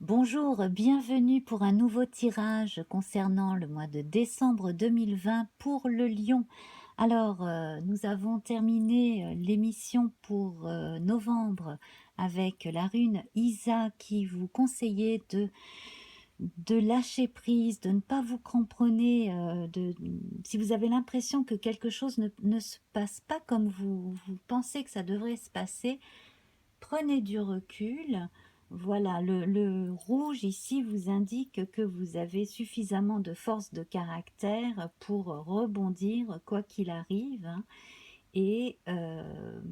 Bonjour, bienvenue pour un nouveau tirage concernant le mois de décembre 2020 pour le Lion. Alors, nous avons terminé l'émission pour novembre avec la rune Isa qui vous conseillait de lâcher prise, de ne pas vous cramponner, si vous avez l'impression que quelque chose ne se passe pas comme vous pensez que ça devrait se passer, prenez du recul. Voilà, le rouge ici vous indique que vous avez suffisamment de force de caractère pour rebondir quoi qu'il arrive, hein, et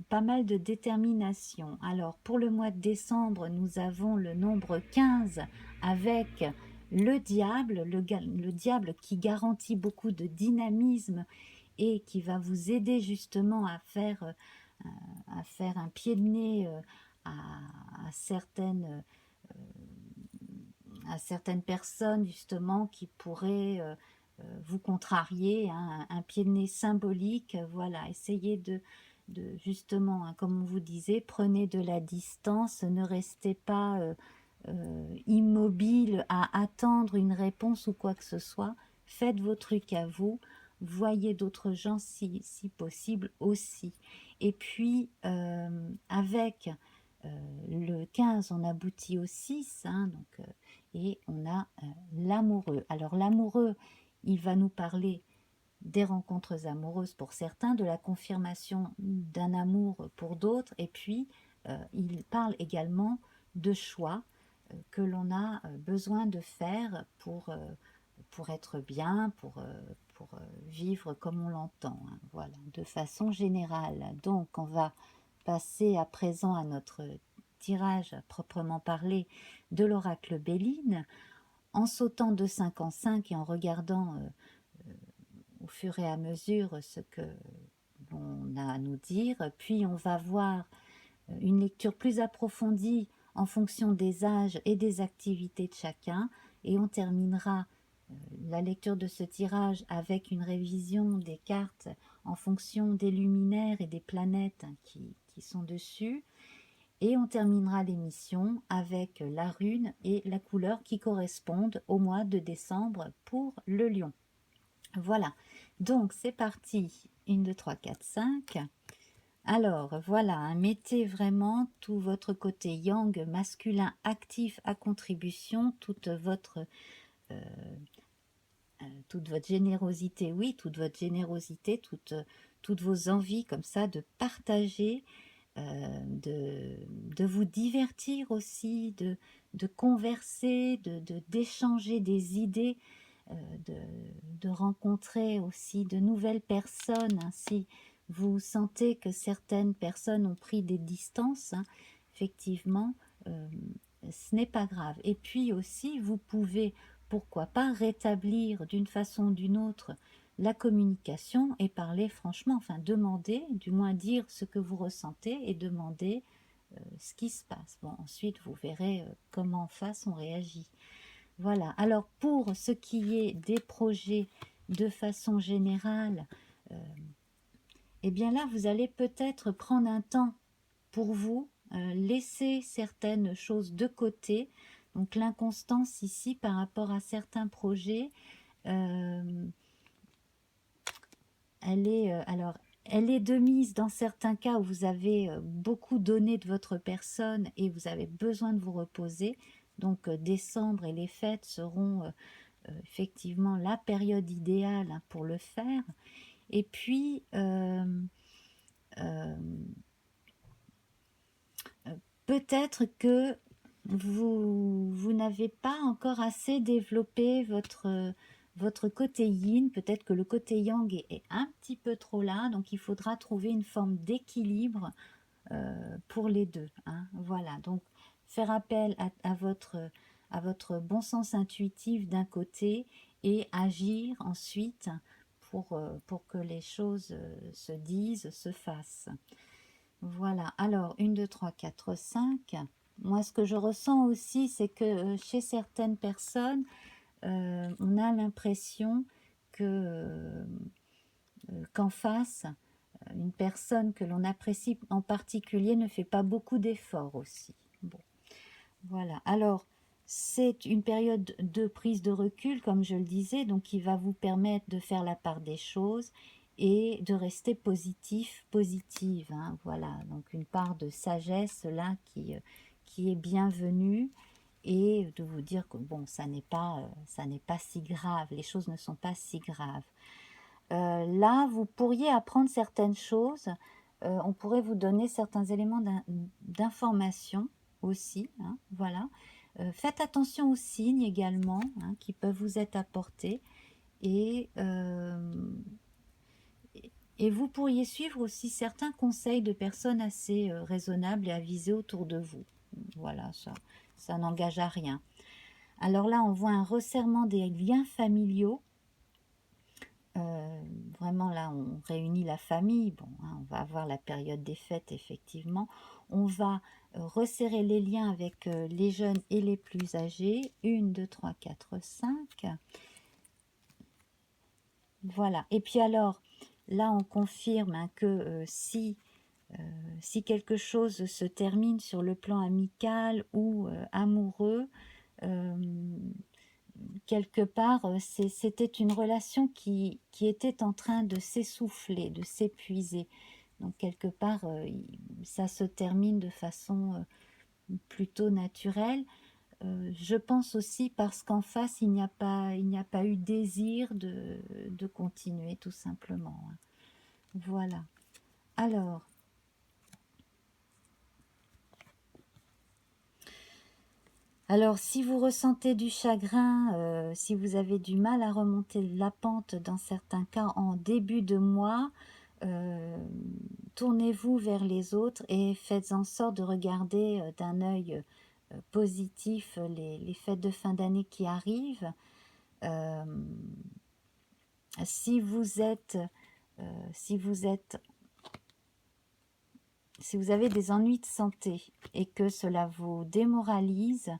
pas mal de détermination. Alors pour le mois de décembre, nous avons le nombre 15 avec le diable, le diable qui garantit beaucoup de dynamisme et qui va vous aider justement à faire un pied de nez à certaines, à certaines personnes justement qui pourraient vous contrarier, hein, un pied de nez symbolique. Voilà, essayez de justement, hein, comme on vous disait, prenez de la distance, ne restez pas immobile à attendre une réponse ou quoi que ce soit. Faites vos trucs à vous, voyez d'autres gens si possible aussi. Et puis avec le 15, on aboutit au 6, hein, donc, et on a l'amoureux. Alors l'amoureux, il va nous parler des rencontres amoureuses pour certains, de la confirmation d'un amour pour d'autres, et puis il parle également de choix que l'on a besoin de faire pour être bien, pour vivre comme on l'entend, hein, voilà, de façon générale. Donc on va passer à présent à notre tirage à proprement parler de l'oracle Béline, en sautant de 5 en 5 et en regardant au fur et à mesure ce que l'on a à nous dire. Puis on va voir une lecture plus approfondie en fonction des âges et des activités de chacun, et on terminera la lecture de ce tirage avec une révision des cartes en fonction des luminaires et des planètes qui sont dessus, et on terminera l'émission avec la rune et la couleur qui correspondent au mois de décembre pour le lion. Voilà, donc c'est parti, 1, 2, 3, 4, 5. Alors voilà, hein, mettez vraiment tout votre côté yang masculin actif à contribution, euh, toute votre générosité, oui, toute votre générosité, toutes vos envies comme ça de partager, de vous divertir aussi, de converser, d'échanger des idées, euh, de, de rencontrer aussi de nouvelles personnes, hein. Si vous sentez que certaines personnes ont pris des distances, hein, effectivement, euh, ce n'est pas grave. Et puis aussi, vous pouvez, pourquoi pas, rétablir d'une façon ou d'une autre la communication et parler franchement, enfin demander, du moins dire ce que vous ressentez et demander ce qui se passe. Bon, ensuite vous verrez comment en face on réagit. Voilà, alors pour ce qui est des projets de façon générale, euh, eh bien là vous allez peut-être prendre un temps pour vous, laisser certaines choses de côté. Donc l'inconstance ici par rapport à certains projets, euh, elle est de mise dans certains cas où vous avez beaucoup donné de votre personne et vous avez besoin de vous reposer. Donc décembre et les fêtes seront effectivement la période idéale, hein, pour le faire. Et puis euh, peut-être que vous n'avez pas encore assez développé votre côté yin, peut-être que le côté yang est un petit peu trop là, donc il faudra trouver une forme d'équilibre pour les deux, hein. Voilà, donc faire appel à votre bon sens intuitif d'un côté et agir ensuite pour que les choses se disent, se fassent. Voilà, alors 1, 2, 3, 4, 5. Moi, ce que je ressens aussi, c'est que chez certaines personnes, on a l'impression que qu'en face, une personne que l'on apprécie en particulier ne fait pas beaucoup d'efforts aussi. Bon, voilà. Alors, c'est une période de prise de recul, comme je le disais, donc qui va vous permettre de faire la part des choses et de rester positif, positive, hein, voilà, donc une part de sagesse là qui est bienvenue, et de vous dire que bon, ça n'est pas si grave, les choses ne sont pas si graves. Là, vous pourriez apprendre certaines choses, on pourrait vous donner certains éléments d'information aussi, hein, voilà. Faites attention aux signes également, hein, qui peuvent vous être apportés, et, et vous pourriez suivre aussi certains conseils de personnes assez raisonnables et avisées autour de vous. Voilà, ça n'engage à rien. Alors là, on voit un resserrement des liens familiaux. Vraiment là, on réunit la famille. Bon, hein, on va avoir la période des fêtes, effectivement. On va resserrer les liens avec les jeunes et les plus âgés. 1, 2, 3, 4, 5. Voilà. Et puis alors, là, on confirme hein, que si quelque chose se termine sur le plan amical ou amoureux, quelque part, c'était une relation qui était en train de s'essouffler, de s'épuiser. Donc quelque part, ça se termine de façon plutôt naturelle. Je pense aussi parce qu'en face, il n'y a pas eu désir de continuer, tout simplement, hein. Voilà. Alors, si vous ressentez du chagrin, si vous avez du mal à remonter la pente dans certains cas en début de mois, euh, tournez-vous vers les autres et faites en sorte de regarder d'un œil positif les fêtes de fin d'année qui arrivent. Euh, si vous êtes, si vous êtes, si vous avez des ennuis de santé et que cela vous démoralise,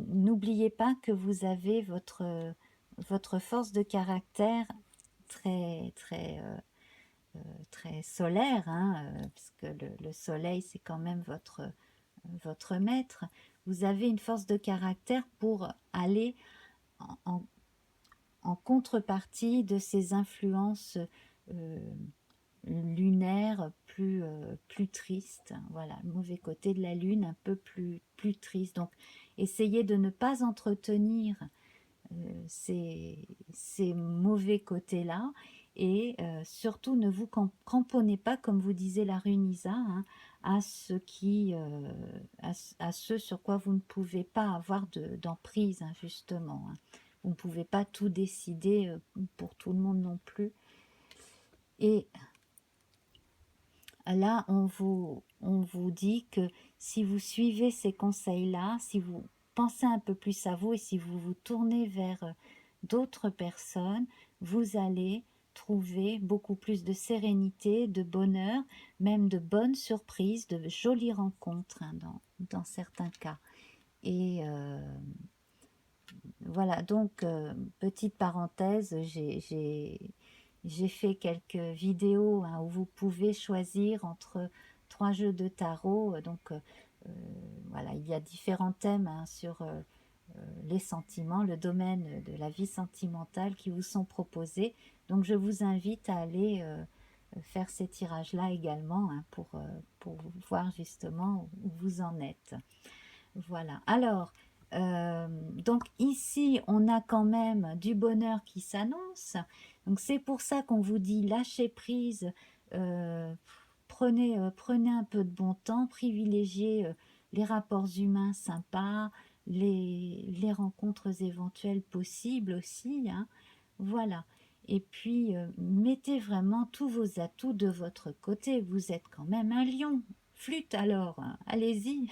n'oubliez pas que vous avez votre force de caractère très, très, très solaire, hein, puisque le soleil, c'est quand même votre maître. Vous avez une force de caractère pour aller en, en- en contrepartie de ces influences euh, lunaire plus triste. Voilà, le mauvais côté de la lune, un peu plus triste. Donc, essayez de ne pas entretenir ces mauvais côtés-là, et surtout ne vous cramponnez pas, comme vous disait la Runisa, hein, à à ce sur quoi vous ne pouvez pas avoir d'emprise, hein, justement, hein. Vous ne pouvez pas tout décider pour tout le monde non plus. Et là, on vous dit que si vous suivez ces conseils-là, si vous pensez un peu plus à vous et si vous vous tournez vers d'autres personnes, vous allez trouver beaucoup plus de sérénité, de bonheur, même de bonnes surprises, de jolies rencontres, hein, dans certains cas. Et voilà, donc, petite parenthèse, j'ai fait quelques vidéos hein, où vous pouvez choisir entre 3 jeux de tarot. Donc, voilà, il y a différents thèmes hein, sur les sentiments, le domaine de la vie sentimentale qui vous sont proposés. Donc, je vous invite à aller faire ces tirages-là également hein, pour voir justement où vous en êtes. Voilà. Alors, donc ici, on a quand même du bonheur qui s'annonce. Donc c'est pour ça qu'on vous dit lâchez prise, euh, prenez un peu de bon temps, privilégiez les rapports humains sympas, les rencontres éventuelles possibles aussi, hein. Voilà. Et puis, mettez vraiment tous vos atouts de votre côté. Vous êtes quand même un lion. Flûte alors, hein. Allez-y.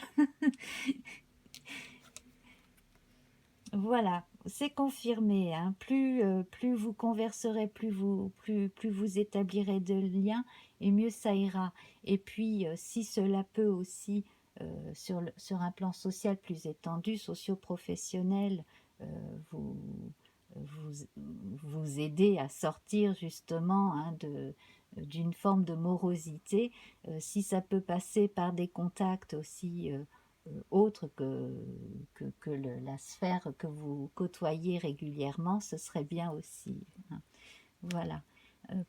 Voilà, c'est confirmé, hein. Plus vous converserez, plus vous établirez de liens, et mieux ça ira. Et puis, si cela peut aussi, sur un plan social plus étendu, socio-professionnel, euh, vous, vous, vous aider à sortir justement hein, d'une forme de morosité, si ça peut passer par des contacts aussi autre que la sphère que vous côtoyez régulièrement, ce serait bien aussi, hein. Voilà.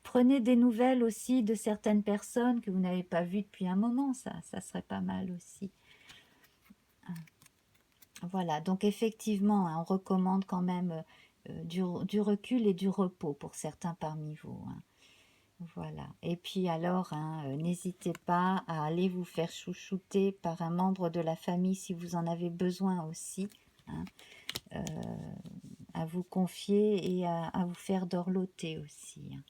Prenez des nouvelles aussi de certaines personnes que vous n'avez pas vues depuis un moment, ça serait pas mal aussi. Voilà, donc effectivement, hein, on recommande quand même du recul et du repos pour certains parmi vous, hein. Voilà. Et puis alors, hein, n'hésitez pas à aller vous faire chouchouter par un membre de la famille si vous en avez besoin aussi, hein, à vous confier et à vous faire dorloter aussi, hein.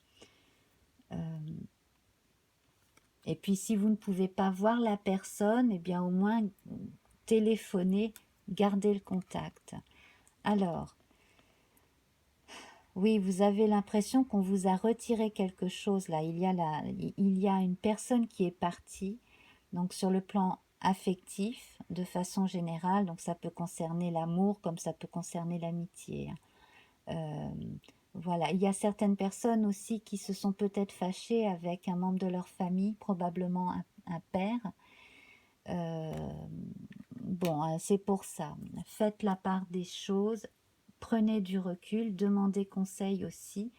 Et puis si vous ne pouvez pas voir la personne, eh bien au moins téléphonez, gardez le contact. Alors, oui, vous avez l'impression qu'on vous a retiré quelque chose là. Il y a une personne qui est partie, donc sur le plan affectif, de façon générale, donc ça peut concerner l'amour comme ça peut concerner l'amitié, hein. Voilà, il y a certaines personnes aussi qui se sont peut-être fâchées avec un membre de leur famille, probablement un père. Bon, c'est pour ça. Faites la part des choses, prenez du recul, demandez conseil aussi.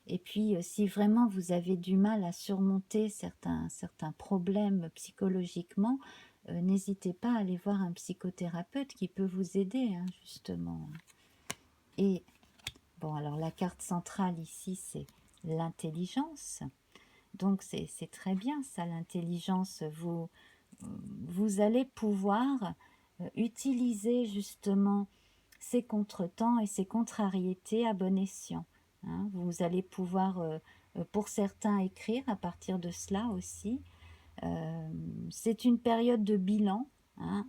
Et puis, si vraiment vous avez du mal à surmonter certains problèmes psychologiquement, n'hésitez pas à aller voir un psychothérapeute qui peut vous aider, hein, justement. Et bon, alors la carte centrale ici, c'est l'intelligence. Donc, c'est très bien ça, l'intelligence. Vous allez pouvoir utiliser justement ces contretemps et ces contrariétés à bon escient, hein. Vous allez pouvoir, pour certains, écrire à partir de cela aussi. C'est une période de bilan, hein.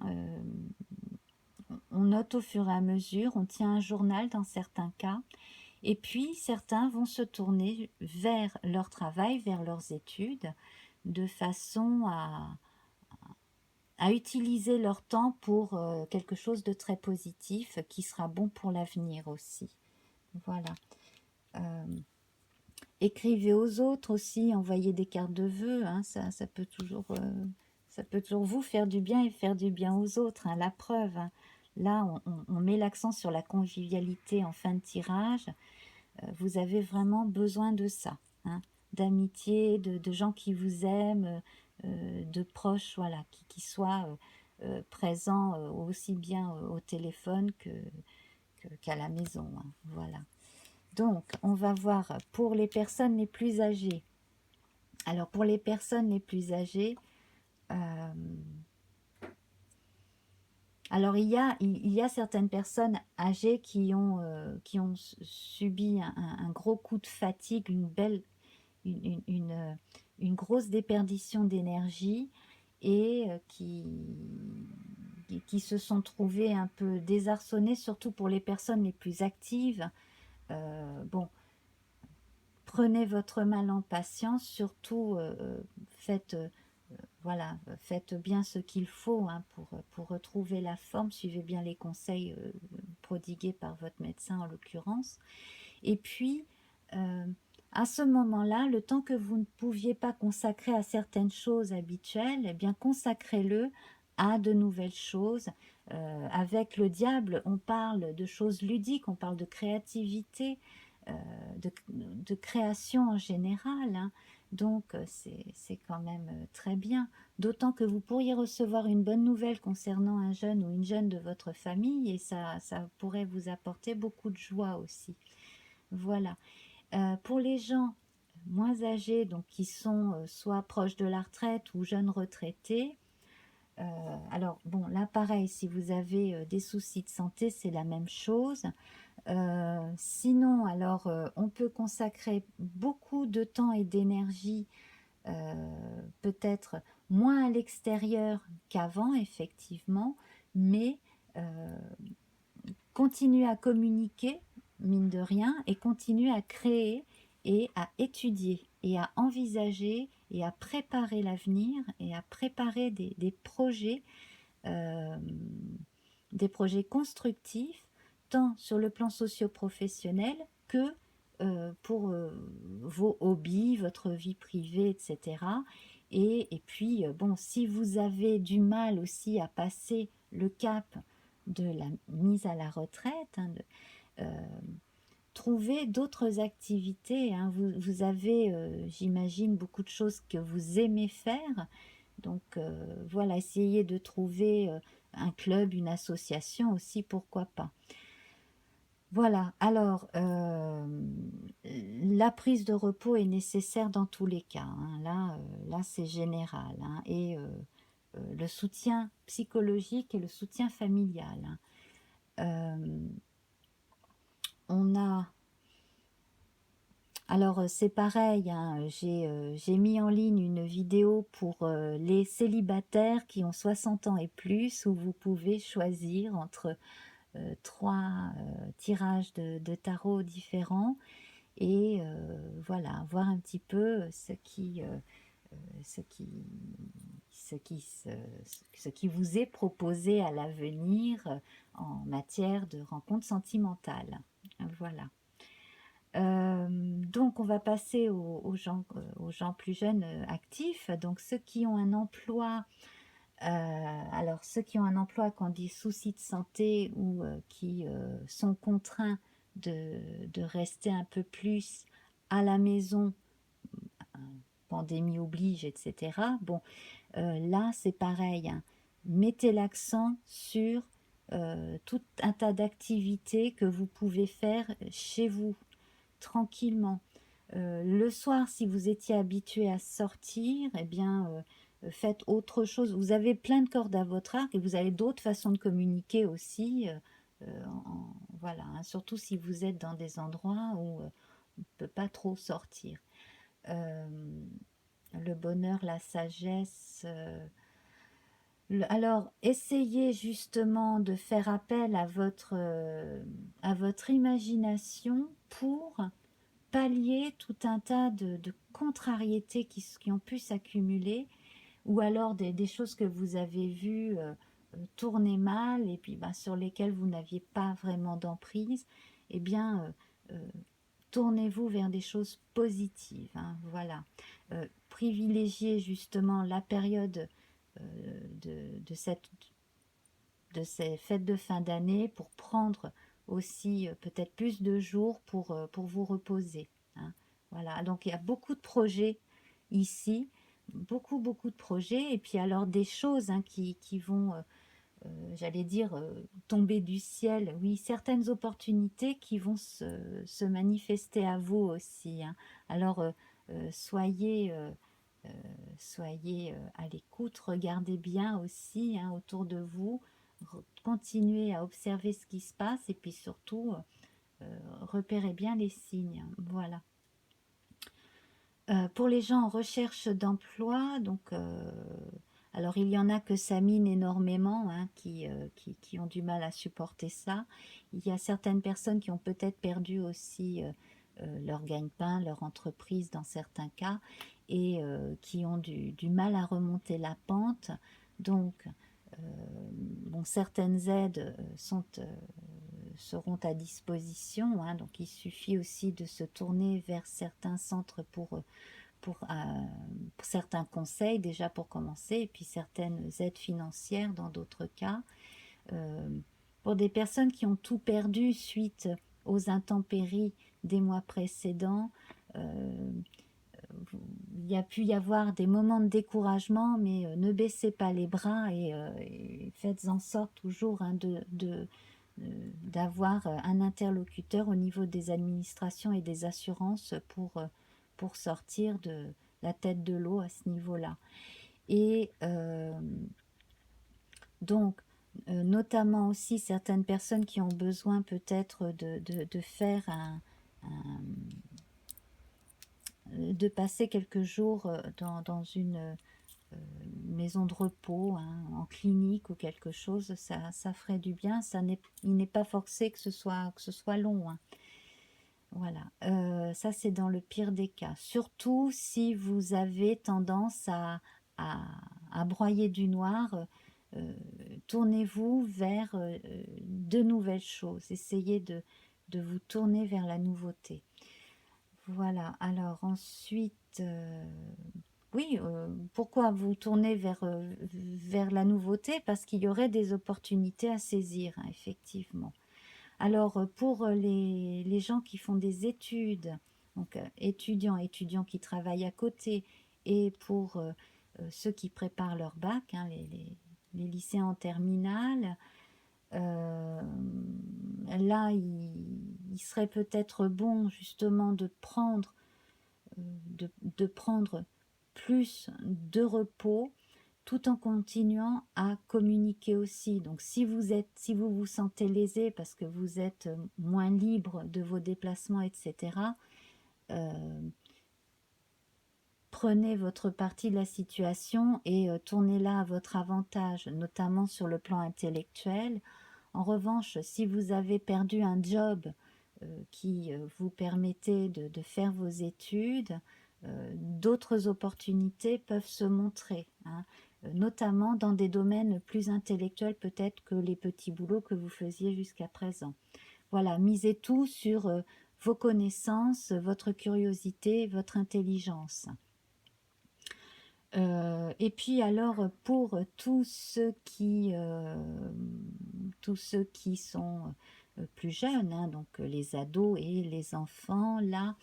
On note au fur et à mesure, on tient un journal dans certains cas, et puis certains vont se tourner vers leur travail, vers leurs études, de façon à utiliser leur temps pour quelque chose de très positif qui sera bon pour l'avenir aussi. Voilà. Écrivez aux autres aussi, envoyez des cartes de vœux, hein, ça peut toujours vous faire du bien et faire du bien aux autres, hein, la preuve, hein. Là, on met l'accent sur la convivialité en fin de tirage. Vous avez vraiment besoin de ça, hein, d'amitié, de gens qui vous aiment, de proches, voilà, qui soient présents aussi bien au téléphone qu'à la maison, hein, voilà. Donc, on va voir pour les personnes les plus âgées. Alors, pour les personnes les plus âgées, alors il y a certaines personnes âgées qui ont subi un gros coup de fatigue, une grosse déperdition d'énergie et qui se sont trouvées un peu désarçonnées, surtout pour les personnes les plus actives. Bon, prenez votre mal en patience, surtout faites, voilà, faites bien ce qu'il faut, hein, pour retrouver la forme, suivez bien les conseils prodigués par votre médecin en l'occurrence. Et puis, à ce moment-là, le temps que vous ne pouviez pas consacrer à certaines choses habituelles, eh bien consacrez-le à de nouvelles choses. Avec le diable, on parle de choses ludiques, on parle de créativité, de création en général, hein. Donc c'est quand même très bien. D'autant que vous pourriez recevoir une bonne nouvelle concernant un jeune ou une jeune de votre famille et ça pourrait vous apporter beaucoup de joie aussi. Voilà. Pour les gens moins âgés, donc qui sont soit proches de la retraite ou jeunes retraités, alors bon, là pareil, si vous avez des soucis de santé, c'est la même chose. Sinon, alors on peut consacrer beaucoup de temps et d'énergie, peut-être moins à l'extérieur qu'avant, effectivement, mais continuer à communiquer, mine de rien, et continuer à créer et à étudier et à envisager et à préparer l'avenir et à préparer euh, des projets constructifs, tant sur le plan socio-professionnel que pour vos hobbies, votre vie privée, etc. Et puis, bon, si vous avez du mal aussi à passer le cap de la mise à la retraite, hein, trouvez d'autres activités, hein. Vous avez, j'imagine, beaucoup de choses que vous aimez faire. Donc voilà, essayez de trouver un club, une association aussi, pourquoi pas. Voilà, alors la prise de repos est nécessaire dans tous les cas, hein. Là c'est général, hein. Et le soutien psychologique et le soutien familial, hein. On a Alors c'est pareil, hein, j'ai mis en ligne une vidéo pour les célibataires qui ont 60 ans et plus, où vous pouvez choisir entre trois tirages de tarot différents, et voilà, voir un petit peu ce qui, ce qui, se- ce qui vous est proposé à l'avenir en matière de rencontres sentimentales. Voilà. Donc on va passer aux gens plus jeunes actifs, donc ceux qui ont un emploi. Alors ceux qui ont un emploi, qui ont des soucis de santé, ou qui sont contraints de rester un peu plus à la maison, pandémie oblige, etc. Bon, là c'est pareil, hein. Mettez l'accent sur tout un tas d'activités que vous pouvez faire chez vous, tranquillement. Le soir, si vous étiez habitué à sortir, eh bien, faites autre chose. Vous avez plein de cordes à votre arc, et vous avez d'autres façons de communiquer aussi. Voilà, hein, surtout si vous êtes dans des endroits où on ne peut pas trop sortir. Euh, le bonheur, la sagesse. Alors, essayez justement de faire appel à votre imagination pour pallier tout un tas de contrariétés qui ont pu s'accumuler, ou alors des choses que vous avez vues tourner mal, et puis sur lesquelles vous n'aviez pas vraiment d'emprise. Eh bien, tournez-vous vers des choses positives, hein, voilà. Privilégiez justement la période de ces fêtes de fin d'année pour prendre aussi peut-être plus de jours pour vous reposer, hein. Voilà, donc il y a beaucoup de projets ici, beaucoup de projets, et puis alors des choses, hein, qui vont, j'allais dire, tomber du ciel. Oui, certaines opportunités qui vont se manifester à vous aussi, hein. Alors euh, soyez à l'écoute, regardez bien aussi, hein, autour de vous, continuez à observer ce qui se passe, et puis surtout repérez bien les signes, voilà. Pour les gens en recherche d'emploi, donc alors il y en a que ça mine énormément, hein, qui ont du mal à supporter ça. Il y a certaines personnes qui ont peut-être perdu aussi leur gagne-pain, leur entreprise dans certains cas, et qui ont du mal à remonter la pente. Donc bon, certaines aides seront à disposition, hein, donc il suffit aussi de se tourner vers certains centres pour certains conseils déjà pour commencer, et puis certaines aides financières dans d'autres cas. Euh, pour des personnes qui ont tout perdu suite aux intempéries des mois précédents, euh, il y a pu y avoir des moments de découragement, mais ne baissez pas les bras, et faites en sorte toujours, hein, d'avoir un interlocuteur au niveau des administrations et des assurances pour sortir de la tête de l'eau à ce niveau-là. Et donc, notamment aussi certaines personnes qui ont besoin peut-être de faire de passer quelques jours dans une maison de repos, hein, en clinique ou quelque chose, ça ferait du bien. Il n'est pas forcé que ce soit long, hein. Voilà, ça c'est dans le pire des cas. Surtout si vous avez tendance à, à broyer du noir, tournez-vous vers de nouvelles choses. Essayez de vous tourner vers la nouveauté. Voilà, alors ensuite, oui, pourquoi vous tournez vers la nouveauté? Parce qu'il y aurait des opportunités à saisir, hein, effectivement. Alors, pour les gens qui font des études, donc étudiants qui travaillent à côté, et pour ceux qui préparent leur bac, hein, les lycéens en terminale, euh, là, il serait peut-être bon justement de prendre plus de repos tout en continuant à communiquer aussi. Donc si vous vous sentez lésé parce que vous êtes moins libre de vos déplacements, etc., euh, prenez votre parti de la situation et tournez-la à votre avantage, notamment sur le plan intellectuel. En revanche, si vous avez perdu un job qui vous permettait de faire vos études, d'autres opportunités peuvent se montrer, hein, notamment dans des domaines plus intellectuels peut-être que les petits boulots que vous faisiez jusqu'à présent. Voilà, misez tout sur vos connaissances, votre curiosité, votre intelligence. Et puis alors pour tous ceux qui sont plus jeunes, hein, donc les ados et les enfants, là,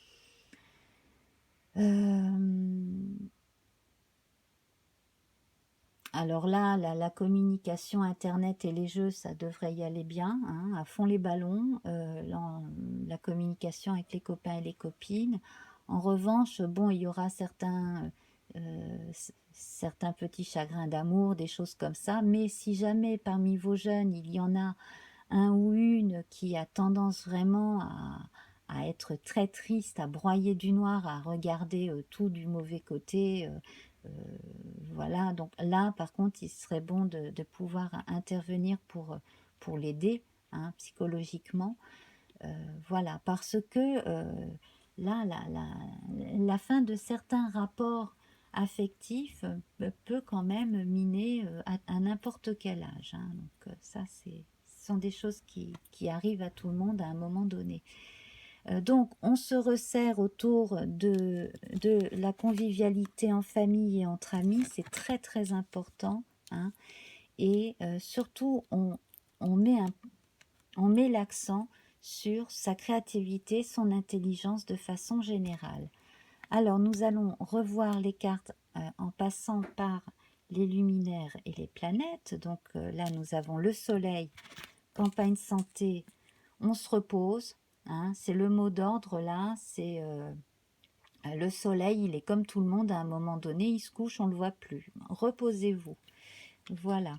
alors là, la communication Internet et les jeux, ça devrait y aller bien, hein, à fond les ballons, la communication avec les copains et les copines. En revanche, bon, il y aura certains petits chagrins d'amour, des choses comme ça, mais si jamais parmi vos jeunes, il y en a un ou une qui a tendance vraiment à être très triste, à broyer du noir, à regarder tout du mauvais côté, euh, voilà, donc là par contre il serait bon de pouvoir intervenir pour l'aider, hein, psychologiquement, voilà, parce que là la fin de certains rapports affectifs peut quand même miner à n'importe quel âge, hein, donc ça ce sont des choses qui arrivent à tout le monde à un moment donné. Donc, on se resserre autour de la convivialité en famille et entre amis, c'est très très important, hein, et surtout, on met l'accent sur sa créativité, son intelligence de façon générale. Alors, nous allons revoir les cartes en passant par les luminaires et les planètes. Donc là, nous avons le soleil, campagne santé, on se repose, hein, c'est le mot d'ordre là, c'est le soleil, il est comme tout le monde à un moment donné, il se couche, on ne le voit plus. Reposez-vous. Voilà.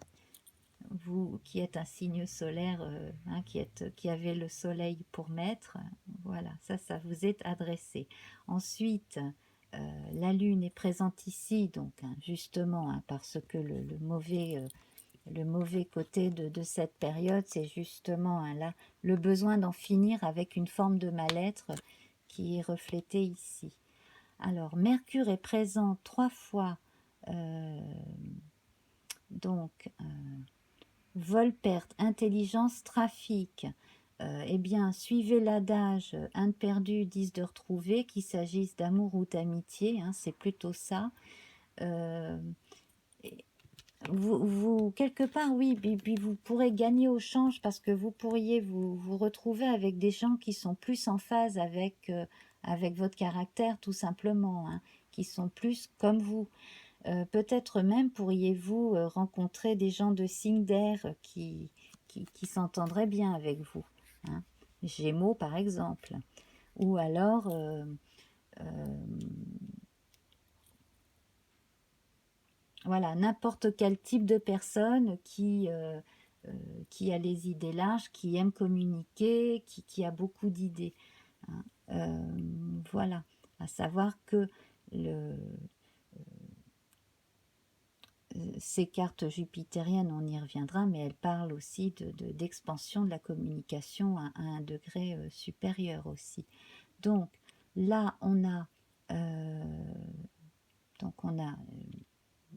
Vous qui êtes un signe solaire, hein, qui avez le soleil pour maître, voilà, ça vous est adressé. Ensuite, la lune est présente ici, donc hein, justement, hein, parce que le mauvais côté de cette période, c'est justement hein, là, le besoin d'en finir avec une forme de mal-être qui est reflétée ici. Alors, Mercure est présent 3 fois, euh, donc, vol, perte, intelligence, trafic. Eh bien, suivez l'adage, un de perdu, 10 de retrouvé, qu'il s'agisse d'amour ou d'amitié, hein, c'est plutôt ça. Euh, quelque part, oui, puis vous pourrez gagner au change parce que vous pourriez vous retrouver avec des gens qui sont plus en phase avec votre caractère, tout simplement, hein, qui sont plus comme vous. Peut-être même pourriez-vous rencontrer des gens de signe d'air qui s'entendraient bien avec vous, hein. Gémeaux, par exemple. Ou alors, voilà, n'importe quel type de personne qui a les idées larges, qui aime communiquer, qui a beaucoup d'idées, hein. Voilà, à savoir que le, ces cartes jupitériennes, on y reviendra, mais elles parlent aussi d'expansion de la communication à un degré supérieur aussi. Donc là, on a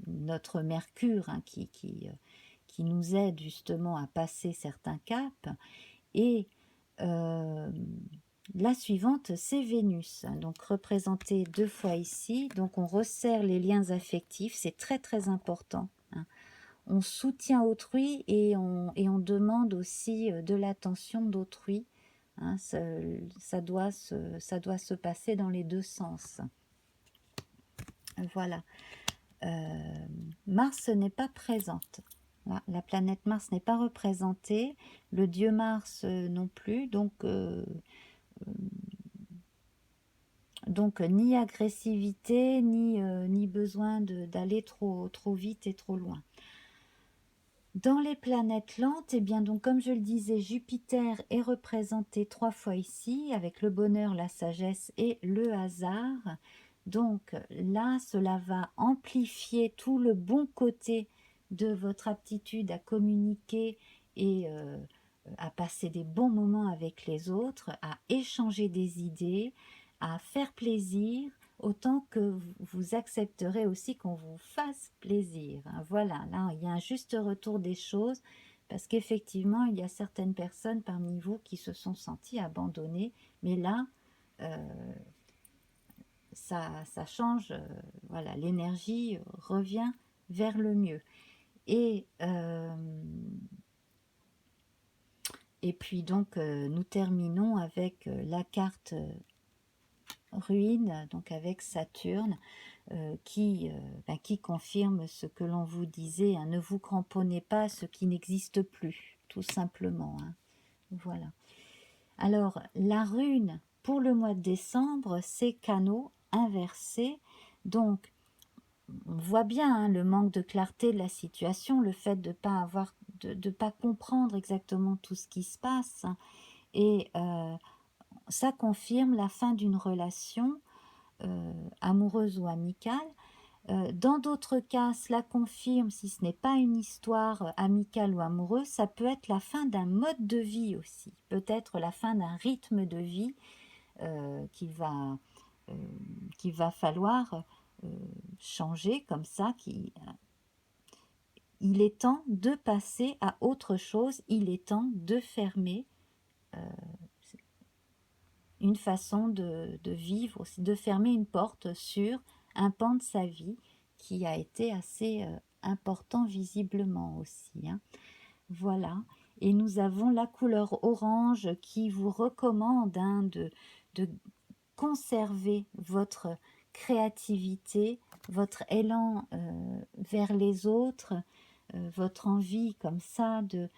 notre Mercure, hein, qui nous aide justement à passer certains caps, et La suivante, c'est Vénus, donc représentée 2 fois ici. Donc on resserre les liens affectifs, c'est très très important, hein. On soutient autrui et on demande aussi de l'attention d'autrui, hein. Ça doit se passer dans les deux sens. Voilà. Mars n'est pas présente. La planète Mars n'est pas représentée, le dieu Mars non plus, donc ni agressivité, ni besoin d'aller trop vite et trop loin. Dans les planètes lentes, eh bien donc comme je le disais, Jupiter est représenté 3 fois ici, avec le bonheur, la sagesse et le hasard. Donc là, cela va amplifier tout le bon côté de votre aptitude à communiquer et à passer des bons moments avec les autres, à échanger des idées, à faire plaisir, autant que vous accepterez aussi qu'on vous fasse plaisir, hein. Voilà, là, il y a un juste retour des choses, parce qu'effectivement, il y a certaines personnes parmi vous qui se sont senties abandonnées, mais là, ça change, voilà, l'énergie revient vers le mieux. Et puis donc, nous terminons avec la carte ruine, donc avec Saturne, qui confirme ce que l'on vous disait, hein, ne vous cramponnez pas à ce qui n'existe plus, tout simplement, hein. Voilà. Alors, la rune pour le mois de décembre, c'est Canot inversé. Donc, on voit bien, hein, le manque de clarté de la situation, le fait de ne pas comprendre exactement tout ce qui se passe, hein. Et ça confirme la fin d'une relation amoureuse ou amicale. Dans d'autres cas, cela confirme, si ce n'est pas une histoire amicale ou amoureuse, ça peut être la fin d'un mode de vie aussi, peut-être la fin d'un rythme de vie qu'il va falloir changer comme ça. Il est temps de passer à autre chose, il est temps de fermer une façon de vivre, de fermer une porte sur un pan de sa vie qui a été assez important visiblement aussi, hein. Voilà. Et nous avons la couleur orange qui vous recommande, hein, de conserver votre créativité, votre élan vers les autres, votre envie comme ça de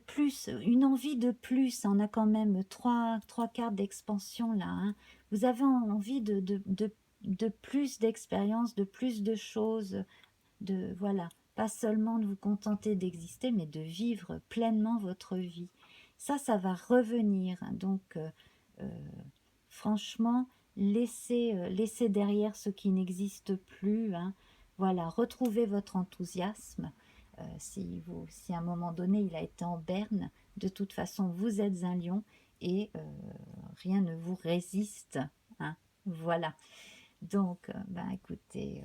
plus, une envie de plus. On a quand même trois cartes d'expansion là, hein. Vous avez envie de plus d'expérience, de plus de choses, voilà, pas seulement de vous contenter d'exister, mais de vivre pleinement votre vie. Ça va revenir, hein. Donc franchement, laissez derrière ce qui n'existe plus, hein. Voilà, retrouvez votre enthousiasme. Si à un moment donné il a été en berne, de toute façon vous êtes un lion et rien ne vous résiste, hein. Voilà. Donc, écoutez,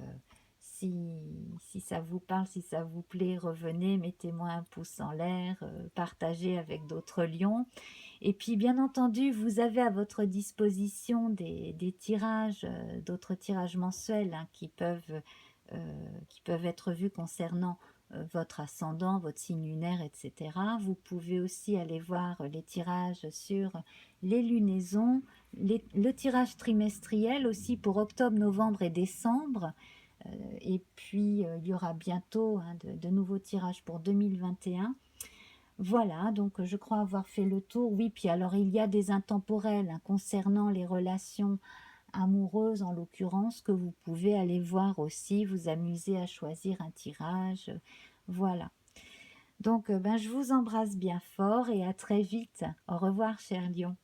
si ça vous parle, si ça vous plaît, revenez, mettez-moi un pouce en l'air, partagez avec d'autres lions. Et puis, bien entendu, vous avez à votre disposition des tirages, d'autres tirages mensuels, hein, qui peuvent être vus concernant votre ascendant, votre signe lunaire, etc. Vous pouvez aussi aller voir les tirages sur les lunaisons, le tirage trimestriel aussi pour octobre, novembre et décembre. Et puis, il y aura bientôt, hein, de nouveaux tirages pour 2021. Voilà, donc je crois avoir fait le tour. Oui, puis alors il y a des intemporels, hein, concernant les relations amoureuses en l'occurrence, que vous pouvez aller voir aussi, vous amuser à choisir un tirage. Voilà. Donc je vous embrasse bien fort et à très vite. Au revoir, cher lion.